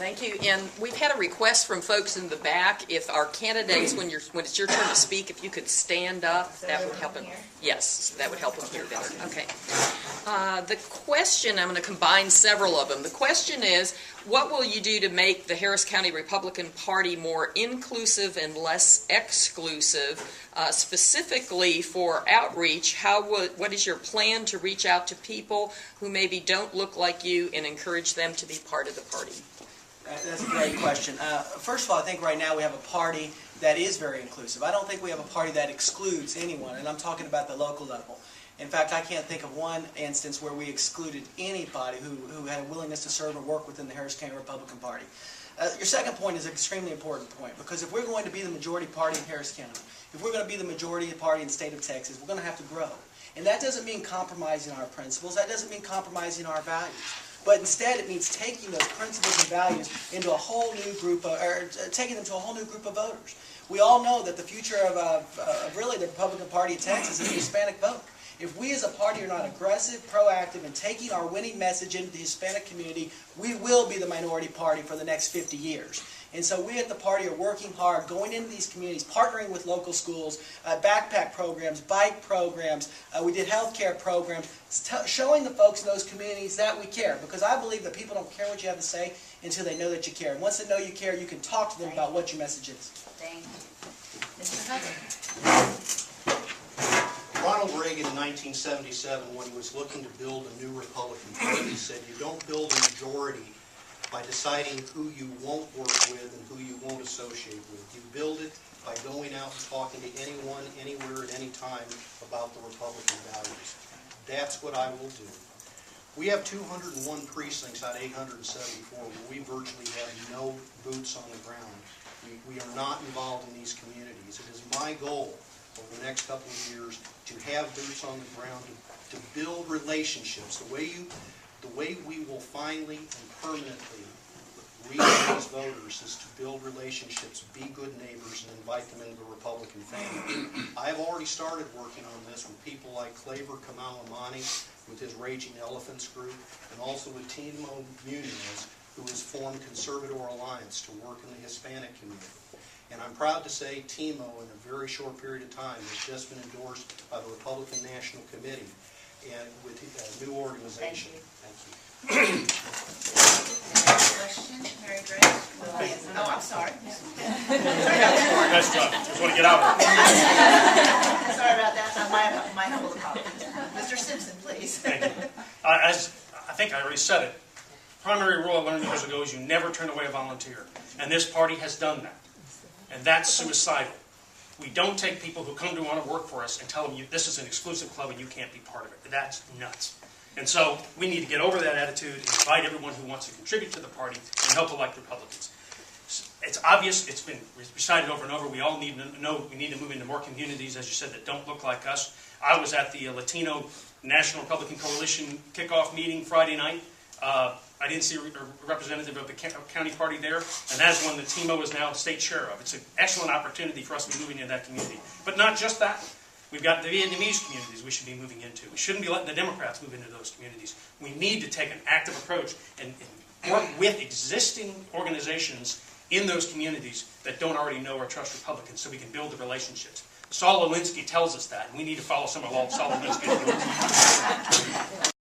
Thank you. And we've had a request from folks in the back. If our candidates, when it's your turn to speak, if you could stand up, So that would help them. Yes, that would help them hear better. Okay. The question, I'm going to combine several of them. The question is, what will you do to make the Harris County Republican Party more inclusive and less exclusive? Specifically for outreach, what is your plan to reach out to people who maybe don't look like you and encourage them to be part of the party? That's a great question. First of all, I think right now we have a party that is very inclusive. I don't think we have a party that excludes anyone, and I'm talking about the local level. In fact, I can't think of one instance where we excluded anybody who had a willingness to serve and work within the Harris County Republican Party. Your second point is an extremely important point, because if we're going to be the majority party in Harris County, if we're going to be the majority party in the state of Texas, we're going to have to grow. And that doesn't mean compromising our principles. That doesn't mean compromising our values. But instead, it means taking those principles and values into a whole new group, or taking them to a whole new group of voters. We all know that the future of really the Republican Party of Texas is the Hispanic vote. If we as a party are not aggressive, proactive, and taking our winning message into the Hispanic community, we will be the minority party for the next 50 years. And so we at the party are working hard, going into these communities, partnering with local schools, backpack programs, bike programs, we did healthcare programs, showing the folks in those communities that we care. Because I believe that people don't care what you have to say until they know that you care. And once they know you care, you can talk to them about what your message is. Thank you. Mr. Hubbard. Ronald Reagan in 1977, when he was looking to build a new Republican Party, said you don't build a majority by deciding who you won't work with and who you won't associate with. You build it by going out and talking to anyone, anywhere, at any time about the Republican values. That's what I will do. We have 201 precincts out of 874 where we virtually have no boots on the ground. We are not involved in these communities. It is my goal over the next couple of years to have boots on the ground, to build relationships. The way we will finally and permanently reach these voters is to build relationships, be good neighbors, and invite them into the Republican family. I have already started working on this with people like Claver Kamalamani with his Raging Elephants group, and also with Timo Muniz, who has formed Conservative Alliance to work in the Hispanic community. And I'm proud to say Timo, in a very short period of time, has just been endorsed by the Republican National Committee and with a new organization. Thank you. Next question, Mary Grace. Oh, I'm sorry. Nice job. Just want to get out of it. Sorry about that. My humble apologies. Mr. Simpson, please. Thank you. As I think I already said it, primary rule I learned years ago is you never turn away a volunteer. And this party has done that. And that's suicidal. We don't take people who come to want to work for us and tell them this is an exclusive club and you can't be part of it. That's nuts. And so we need to get over that attitude and invite everyone who wants to contribute to the party and help elect Republicans. It's obvious, it's been recited over and over, we all need to know we need to move into more communities, as you said, that don't look like us. I was at the Latino National Republican Coalition kickoff meeting Friday night. I didn't see a representative of the county party there, and that is one that Timo is now state chair of. It's an excellent opportunity for us to be moving into that community. But not just that. We've got the Vietnamese communities we should be moving into. We shouldn't be letting the Democrats move into those communities. We need to take an active approach and work with existing organizations in those communities that don't already know or trust Republicans so we can build the relationships. Saul Alinsky tells us that, and we need to follow some of Saul Alinsky's rules.